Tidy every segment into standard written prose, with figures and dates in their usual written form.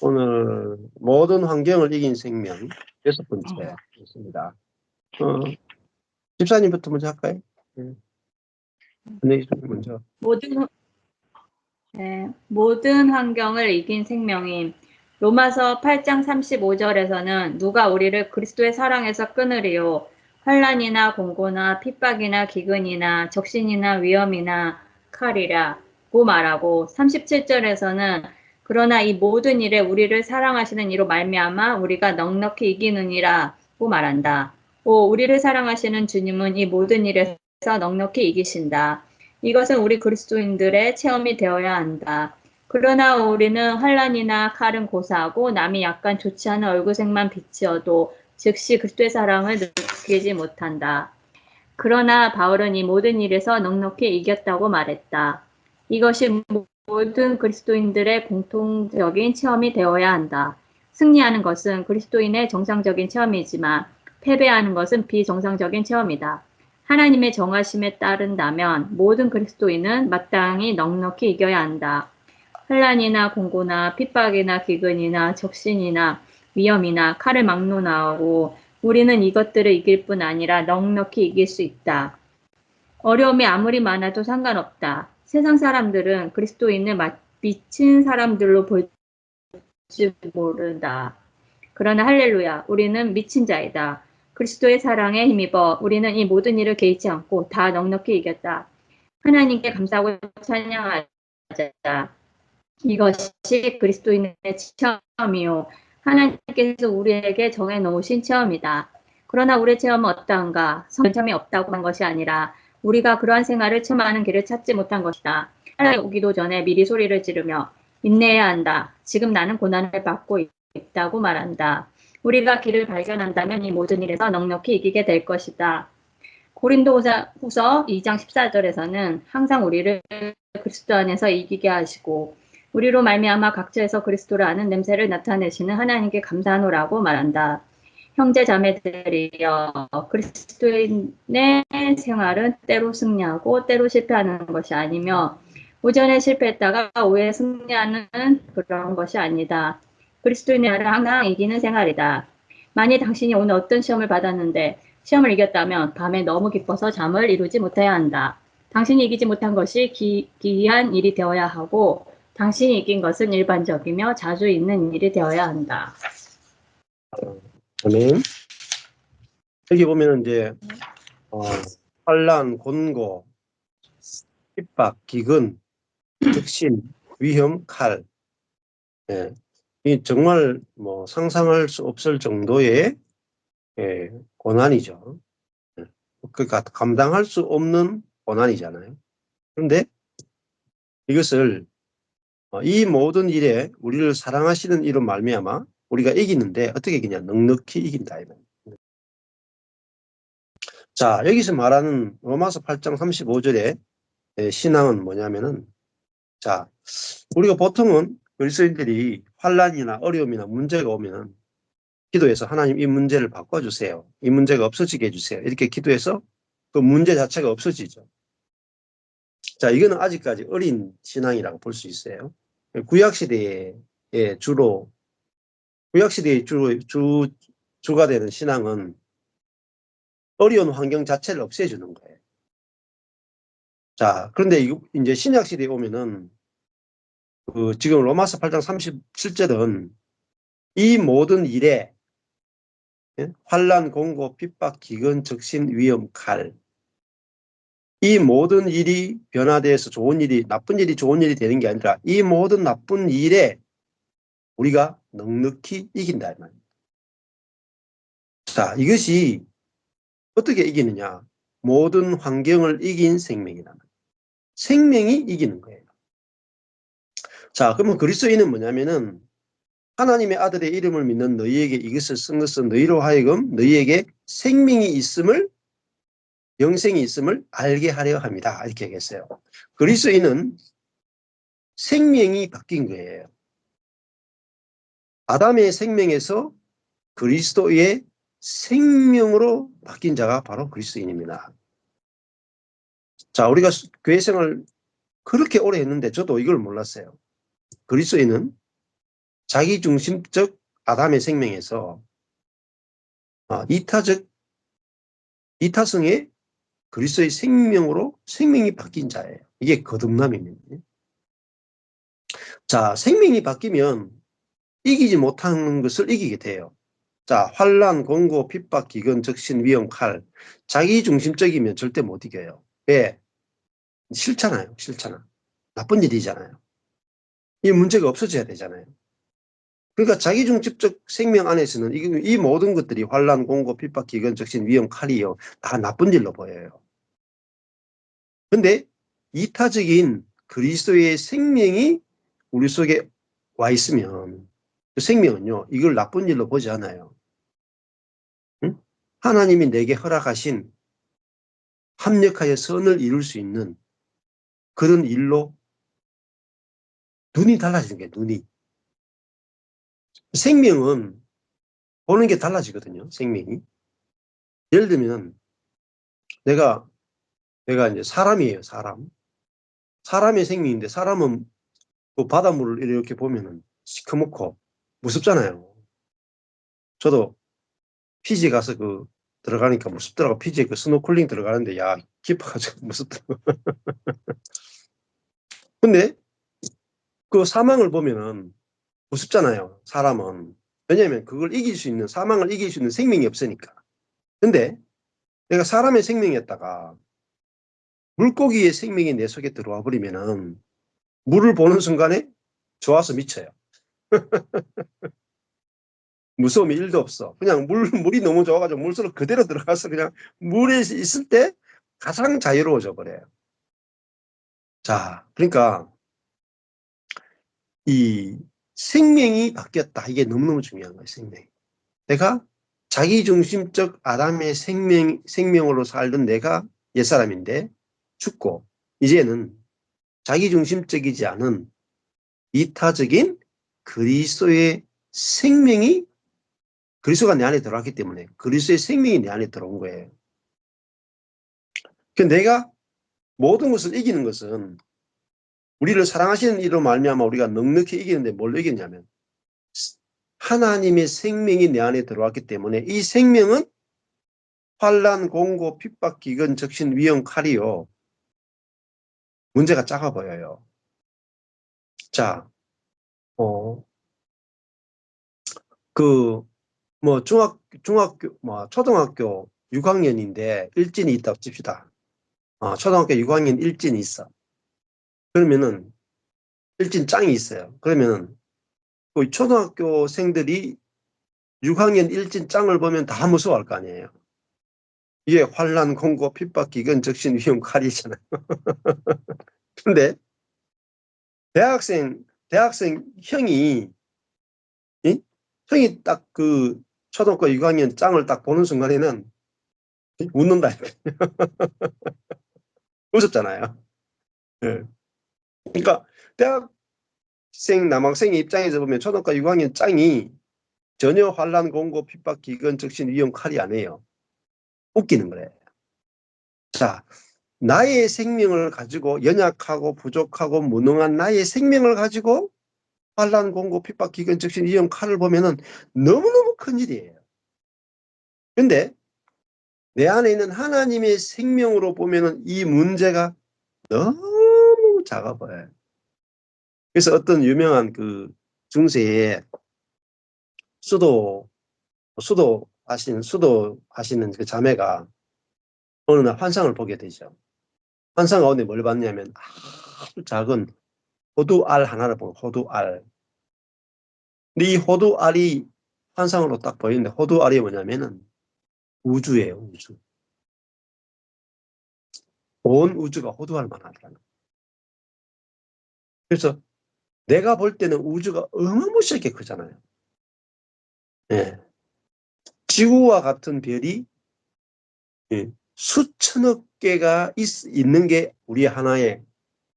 오늘 모든 환경을 이긴 생명 6번째였습니다. 집사님부터 먼저 할까요? 네, 먼저. 모든 환경을 이긴 생명임. 로마서 8장 35절에서는 누가 우리를 그리스도의 사랑에서 끊으리요. 환난이나 공고나 핍박이나 기근이나 적신이나 위험이나 칼이라고 말하고 37절에서는 그러나 이 모든 일에 우리를 사랑하시는 이로 말미암아 우리가 넉넉히 이기느니라고 말한다. 우리를 사랑하시는 주님은 이 모든 일에서 넉넉히 이기신다. 이것은 우리 그리스도인들의 체험이 되어야 한다. 그러나 우리는 환난이나 칼은 고사하고 남이 약간 좋지 않은 얼굴색만 비치어도 즉시 그리스도의 사랑을 느끼지 못한다. 그러나 바울은 이 모든 일에서 넉넉히 이겼다고 말했다. 이것이 모든 그리스도인들의 공통적인 체험이 되어야 한다. 승리하는 것은 그리스도인의 정상적인 체험이지만 패배하는 것은 비정상적인 체험이다. 하나님의 정하심에 따른다면 모든 그리스도인은 마땅히 넉넉히 이겨야 한다. 환난이나 공고나 핍박이나 기근이나 적신이나 위험이나 칼을 막론하고 우리는 이것들을 이길 뿐 아니라 넉넉히 이길 수 있다. 어려움이 아무리 많아도 상관없다. 세상 사람들은 그리스도인을 미친 사람들로 볼지 모른다. 그러나 할렐루야, 우리는 미친 자이다. 그리스도의 사랑에 힘입어 우리는 이 모든 일을 개의치 않고 다 넉넉히 이겼다. 하나님께 감사하고 찬양하자. 이것이 그리스도인의 체험이요. 하나님께서 우리에게 정해놓으신 체험이다. 그러나 우리의 체험은 어떠한가? 성점이 없다고 한 것이 아니라 우리가 그러한 생활을 체험하는 길을 찾지 못한 것이다. 하나님 오기도 전에 미리 소리를 지르며 인내해야 한다. 지금 나는 고난을 받고 있다고 말한다. 우리가 길을 발견한다면 이 모든 일에서 넉넉히 이기게 될 것이다. 고린도후서 2장 14절에서는 항상 우리를 그리스도 안에서 이기게 하시고 우리로 말미암아 각처에서 그리스도를 아는 냄새를 나타내시는 하나님께 감사하노라고 말한다. 형제 자매들이여, 그리스도인의 생활은 때로 승리하고 때로 실패하는 것이 아니며 오전에 실패했다가 오후에 승리하는 그런 것이 아니다. 그리스도인의 생활은 항상 이기는 생활이다. 만일 당신이 오늘 어떤 시험을 받았는데 시험을 이겼다면 밤에 너무 기뻐서 잠을 이루지 못해야 한다. 당신이 이기지 못한 것이 기이한 일이 되어야 하고 당신이 이긴 것은 일반적이며 자주 있는 일이 되어야 한다. 아멘. 여기 보면 이제 환난, 곤고, 핍박, 기근, 적신, 위험, 칼. 예. 이 정말 뭐 상상할 수 없을 정도의 고난이죠. 예. 그러니까 감당할 수 없는 고난이잖아요. 그런데 이것을 이 모든 일에 우리를 사랑하시는 이로 말미암아 우리가 이기는데 어떻게 이기냐? 넉넉히 이긴다. 자, 여기서 말하는 로마서 8장 35절의 신앙은 뭐냐면은, 자, 우리가 보통은 그리스도인들이 환난이나 어려움이나 문제가 오면 기도해서 하나님 이 문제를 바꿔주세요. 이 문제가 없어지게 해주세요. 이렇게 기도해서 그 문제 자체가 없어지죠. 자, 이거는 아직까지 어린 신앙이라고 볼 수 있어요. 구약시대에 주로, 구약시대의 주가 되는 신앙은 어려운 환경 자체를 없애주는 거예요. 자, 그런데 이제 신약시대에 오면은 지금 로마서 8장 37절은 이 모든 일에 환난, 공고, 핍박, 기근, 적신, 위험, 칼 이 모든 일이 변화돼서 좋은 일이 나쁜 일이 좋은 일이 되는 게 아니라 이 모든 나쁜 일에 우리가 넉넉히 이긴다 이 말입니다. 자, 이것이 어떻게 이기느냐? 모든 환경을 이긴 생명이다. 생명이 이기는 거예요. 자, 그러면 그리스도인은 뭐냐면은 하나님의 아들의 이름을 믿는 너희에게 이것을 쓴 것은 너희로 하여금 너희에게 생명이 있음을 영생이 있음을 알게 하려 합니다. 이렇게 얘기했어요. 그리스도인은 생명이 바뀐 거예요. 아담의 생명에서 그리스도의 생명으로 바뀐 자가 바로 그리스도인입니다. 자, 우리가 교회 생활 그렇게 오래 했는데 저도 이걸 몰랐어요. 그리스도인은 자기중심적 아담의 생명에서 이타성의 그리스도의 생명으로 생명이 바뀐 자예요. 이게 거듭남입니다. 자, 생명이 바뀌면 이기지 못하는 것을 이기게 돼요. 자, 환난, 공고, 핍박, 기근, 적신, 위험, 칼. 자기중심적이면 절대 못 이겨요. 왜? 싫잖아요. 싫잖아. 나쁜 일이잖아요. 이 문제가 없어져야 되잖아요. 그러니까 자기중심적 생명 안에서는 이 모든 것들이 환난, 공고, 핍박, 기근, 적신, 위험, 칼이요. 다 나쁜 일로 보여요. 근데 이타적인 그리스도의 생명이 우리 속에 와 있으면 그 생명은요, 이걸 나쁜 일로 보지 않아요. 응? 하나님이 내게 허락하신 합력하여 선을 이룰 수 있는 그런 일로 눈이 달라지는 거예요, 눈이. 생명은 보는 게 달라지거든요, 생명이. 예를 들면 내가 이제 사람이에요, 사람. 사람의 생명인데 사람은 그 바닷물을 이렇게 보면은 시커멓고 무섭잖아요. 저도 피지 가서 들어가니까 무섭더라고. 피지에 스노클링 들어가는데 야 깊어가지고 무섭더라고. 근데 그 사망을 보면은 무섭잖아요. 사람은. 왜냐하면 그걸 이길 수 있는 사망을 이길 수 있는 생명이 없으니까. 근데 내가 사람의 생명이었다가 물고기의 생명이 내 속에 들어와 버리면은 물을 보는 순간에 좋아서 미쳐요. 무서움이 1도 없어. 그냥 물이 너무 좋아가지고 물속으로 그대로 들어가서 그냥 물에 있을 때 가장 자유로워져 버려요. 자, 그러니까 이 생명이 바뀌었다. 이게 너무너무 중요한 거예요, 생명. 내가 자기중심적 아담의 생명으로 살던 내가 옛사람인데 죽고 이제는 자기중심적이지 않은 이타적인 그리스도의 생명이 그리스도가 내 안에 들어왔기 때문에 그리스도의 생명이 내 안에 들어온 거예요. 그 내가 모든 것을 이기는 것은 우리를 사랑하시는 이로 말미암아 우리가 넉넉히 이기는데 뭘 이겼냐면 하나님의 생명이 내 안에 들어왔기 때문에 이 생명은 환난, 공고, 핍박, 기근, 적신, 위험, 칼이요. 문제가 작아 보여요. 자, 어, 초등학교 6학년인데 일진이 있다고 칩시다. 초등학교 6학년 일진이 있어. 그러면은 일진 짱이 있어요. 그러면 그 초등학교생들이 6학년 일진 짱을 보면 다 무서워할 거 아니에요. 이게 환난, 공고, 핍박, 기근, 적신, 위험, 칼이잖아요. 근데 대학생 형이 이? 형이 딱 초등학교 6학년 짱을 딱 보는 순간에는 웃는다. 무섭잖아요. 예. 그러니까 남학생의 입장에서 보면 초등학교 6학년 짱이 전혀 환난, 공고, 핍박, 기근, 적신, 위험, 칼이 아니에요. 웃기는 거예요. 자, 나의 생명을 가지고 연약하고 부족하고 무능한 나의 생명을 가지고 환난, 공고, 핍박, 기근, 적신, 위험, 칼을 보면은 너무너무 큰 일이에요. 근데 내 안에 있는 하나님의 생명으로 보면은 이 문제가 너무 작아 보여요. 그래서 어떤 유명한 중세에 수도하시는 그 자매가 어느 날 환상을 보게 되죠. 환상 가운데 뭘 봤냐면 아주 작은 호두알 하나를 본 호두알. 근데 이 호두알이 환상으로 딱 보이는데 호두알이 뭐냐면은 우주예요, 우주. 온 우주가 호두알만 하더라고요. 그래서 내가 볼 때는 우주가 어마무시하게 크잖아요. 예. 지구와 같은 별이 예, 수천억 개가 있는 게 우리 하나의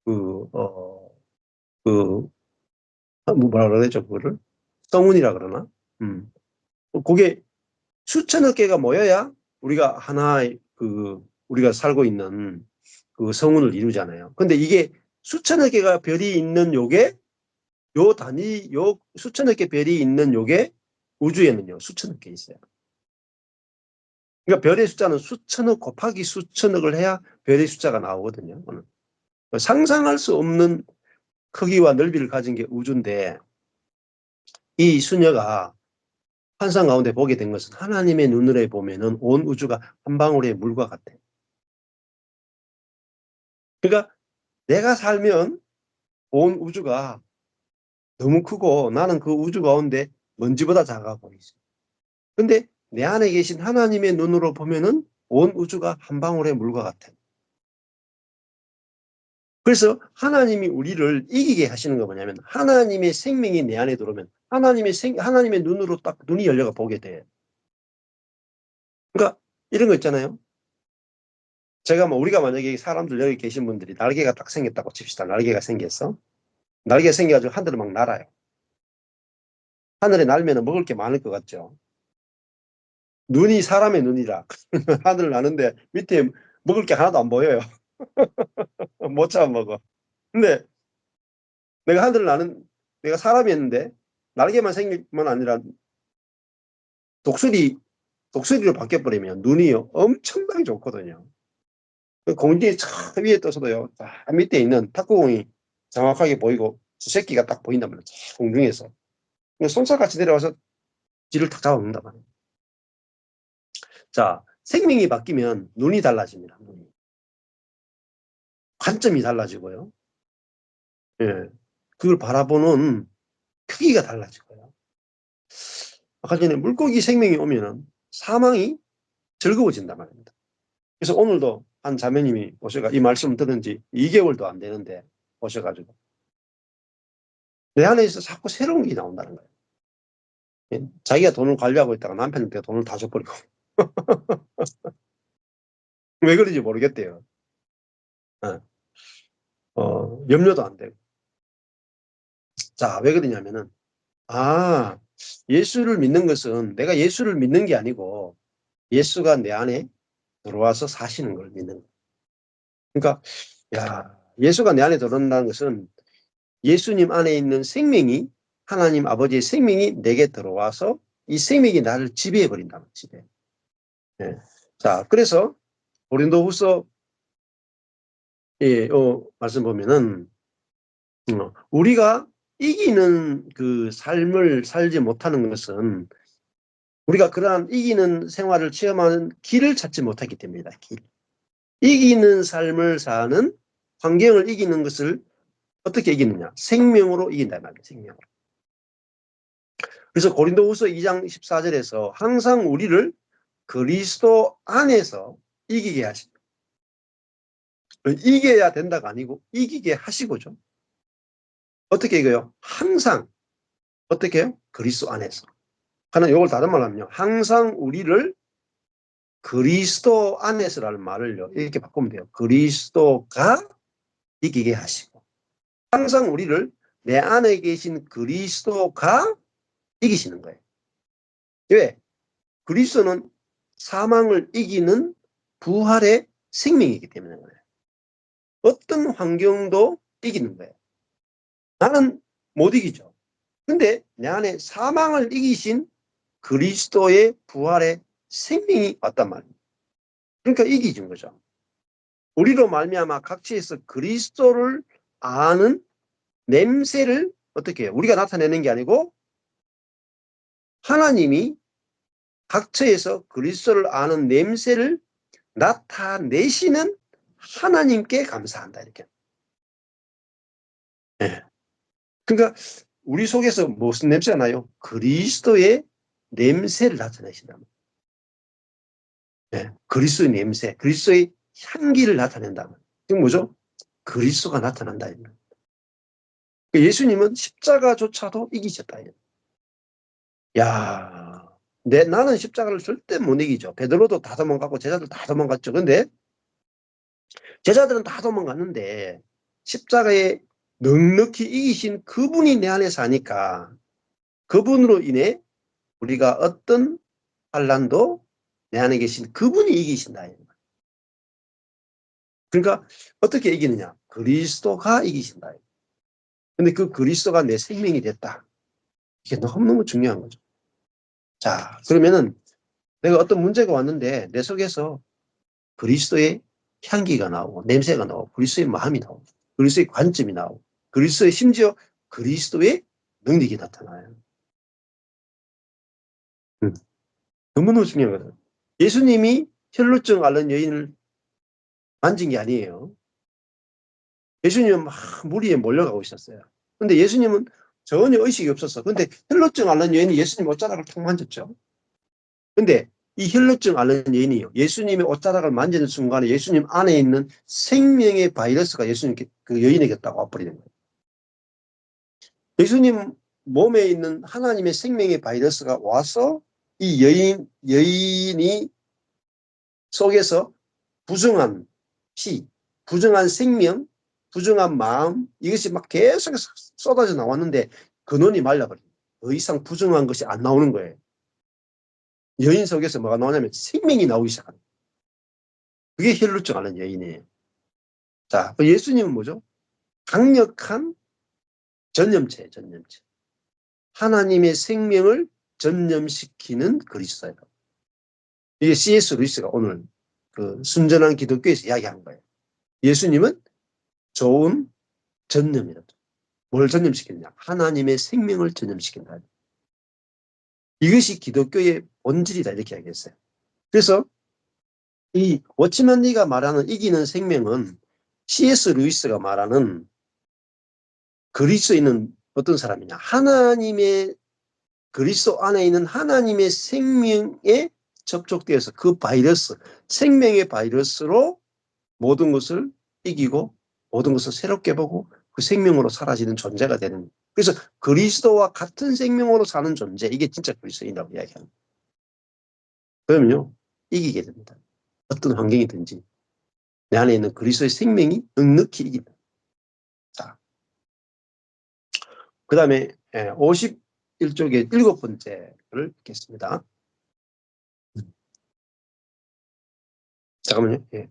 그, 어, 그, 뭐라 그래야 되죠, 그거를? 성운이라 그러나? 그게 수천억 개가 모여야 우리가 하나의 우리가 살고 있는 그 성운을 이루잖아요. 근데 이게 수천억 개가 별이 있는 요게 요 단위, 요 수천억 개 별이 있는 요게 우주에는요, 수천억 개 있어요. 그러니까 별의 숫자는 수천억 곱하기 수천억을 해야 별의 숫자가 나오거든요. 상상할 수 없는 크기와 넓이를 가진 게 우주인데, 이 수녀가 환상 가운데 보게 된 것은 하나님의 눈으로 보면은 온 우주가 한 방울의 물과 같아. 그러니까 내가 살면 온 우주가 너무 크고 나는 그 우주 가운데 먼지보다 작아 보이죠. 근데 내 안에 계신 하나님의 눈으로 보면은 온 우주가 한 방울의 물과 같아. 그래서 하나님이 우리를 이기게 하시는 거 뭐냐면 하나님의 생명이 내 안에 들어오면 하나님의 눈으로 딱 눈이 열려가 보게 돼. 그러니까 이런 거 있잖아요. 제가 뭐 우리가 만약에 사람들 여기 계신 분들이 날개가 딱 생겼다고 칩시다. 날개가 생겼어. 날개가 생겨가지고 하늘을 막 날아요. 하늘에 날면 먹을 게 많을 것 같죠. 눈이 사람의 눈이라 하늘을 나는데 밑에 먹을 게 하나도 안 보여요. 못 잡아먹어. 근데 내가 하늘을 나는 내가 사람이었는데 날개만 생기면 아니라 독수리로 바뀌어버리면 눈이 엄청나게 좋거든요. 그 공중에 저 위에 떠서도요, 저 밑에 있는 탁구공이 정확하게 보이고 수새끼가 딱 보인단 말이에요. 저 공중에서. 손살같이 내려와서 쥐를 탁 잡아먹는단 말이에요. 자, 생명이 바뀌면 눈이 달라집니다. 눈이. 관점이 달라지고요. 예. 그걸 바라보는 크기가 달라지고요. 아까 전에 물고기 생명이 오면은 사망이 즐거워진단 말입니다. 그래서 오늘도 한 자매님이 오셔가 이 말씀 들은 지 2개월도 안 되는데 오셔가지고 내 안에 서 자꾸 새로운 게 나온다는 거예요. 예? 자기가 돈을 관리하고 있다가 남편한테 돈을 다 줘버리고 왜 그런지 모르겠대요. 어, 염려도 안 되고. 자, 왜 그러냐면은 예수를 믿는 것은 내가 예수를 믿는 게 아니고 예수가 내 안에 들어와서 사시는 걸 믿는 거예요. 그러니까 예수가 내 안에 들어온다는 것은 예수님 안에 있는 생명이 하나님 아버지의 생명이 내게 들어와서 이 생명이 나를 지배해 버린다는 지배. 예. 자, 그래서 고린도후서 말씀 보면은 우리가 이기는 그 삶을 살지 못하는 것은 우리가 그러한 이기는 생활을 체험하는 길을 찾지 못했기 때문이다. 길. 이기는 삶을 사는 환경을 이기는 것을 어떻게 이기느냐? 생명으로 이긴다 말이에요. 생명으로. 그래서 고린도후서 2장 14절에서 항상 우리를 그리스도 안에서 이기게 하십니다. 이겨야 된다가 아니고 이기게 하시고죠. 어떻게 이겨요? 항상 어떻게 해요? 그리스도 안에서. 하나 이걸 다른 말로 하면요. 항상 우리를 그리스도 안에서라는 말을요. 이렇게 바꾸면 돼요. 그리스도가 이기게 하시고 항상 우리를 내 안에 계신 그리스도가 이기시는 거예요. 왜? 그리스도는 사망을 이기는 부활의 생명이기 때문에 그래요. 어떤 환경도 이기는 거예요. 나는 못 이기죠. 근데 내 안에 사망을 이기신 그리스도의 부활의 생명이 왔단 말이에요. 그러니까 이기진 거죠. 우리로 말미암아 각처에서 그리스도를 아는 냄새를 어떻게 해요? 우리가 나타내는 게 아니고 하나님이 각처에서 그리스도를 아는 냄새를 나타내시는 하나님께 감사한다 이렇게. 네. 그러니까 우리 속에서 무슨 냄새가 나요? 그리스도의 냄새를 나타내신다. 네. 그리스도의 냄새, 그리스도의 향기를 나타낸다. 이건 뭐죠? 그리스도가 나타난다. 예수님은 십자가조차도 이기셨다. 야, 나는 십자가를 절대 못 이기죠. 베드로도 다 도망갔고 제자들 다 도망갔죠. 근데 제자들은 다 도망갔는데 십자가에 넉넉히 이기신 그분이 내 안에 사니까 그분으로 인해 우리가 어떤 환난도 내 안에 계신 그분이 이기신다. 그러니까 어떻게 이기느냐? 그리스도가 이기신다. 근데 그 그리스도가 내 생명이 됐다. 이게 너무너무 중요한 거죠. 자, 그러면은 내가 어떤 문제가 왔는데 내 속에서 그리스도의 향기가 나오고 냄새가 나오고 그리스도의 마음이 나오고 그리스도의 관점이 나오고 그리스도의 심지어 그리스도의 능력이 나타나요. 너무너무 중요한 거죠. 예수님이 혈루증 앓는 여인을 만진 게 아니에요. 예수님은 막 무리에 몰려가고 있었어요. 근데 예수님은 전혀 의식이 없었어. 근데 혈루증 앓는 여인이 예수님 옷자락을 탁 만졌죠. 근데 이 혈루증 앓는 여인이요. 예수님의 옷자락을 만지는 순간에 예수님 안에 있는 생명의 바이러스가 예수님 그 여인에게 딱 와버리는 거예요. 예수님 몸에 있는 하나님의 생명의 바이러스가 와서 이 여인이 속에서 부정한 피, 부정한 생명, 부정한 마음 이것이 막 계속 쏟아져 나왔는데 근원이 말라버려요. 더 이상 부정한 것이 안 나오는 거예요. 여인 속에서 뭐가 나오냐면 생명이 나오기 시작합니다. 그게 혈루증 앓는 여인이에요. 자, 예수님은 뭐죠? 강력한 전염체예요. 전염체. 하나님의 생명을 전염시키는 그리스도예요. 이게 C.S. 루이스가 오늘 그 순전한 기독교에서 이야기한 거예요. 예수님은 좋은 전염이다. 뭘 전염시키느냐? 하나님의 생명을 전염시킨다. 이것이 기독교의 본질이다 이렇게 이야기했어요. 그래서 이 워치맨 리가 말하는 이기는 생명은 C.S. 루이스가 말하는 그리스도에 있는 어떤 사람이냐? 하나님의 그리스도 안에 있는 하나님의 생명에 접촉되어서 그 바이러스, 생명의 바이러스로 모든 것을 이기고 모든 것을 새롭게 보고 그 생명으로 사라지는 존재가 되는 거예요. 그래서 그리스도와 같은 생명으로 사는 존재, 이게 진짜 그리스도인이라고 이야기합니다. 그러면요, 이기게 됩니다. 어떤 환경이든지 내 안에 있는 그리스도의 생명이 넉넉히 이긴다. 자, 그 다음에 51쪽의 7번째를 읽겠습니다. 잠깐만요. 예.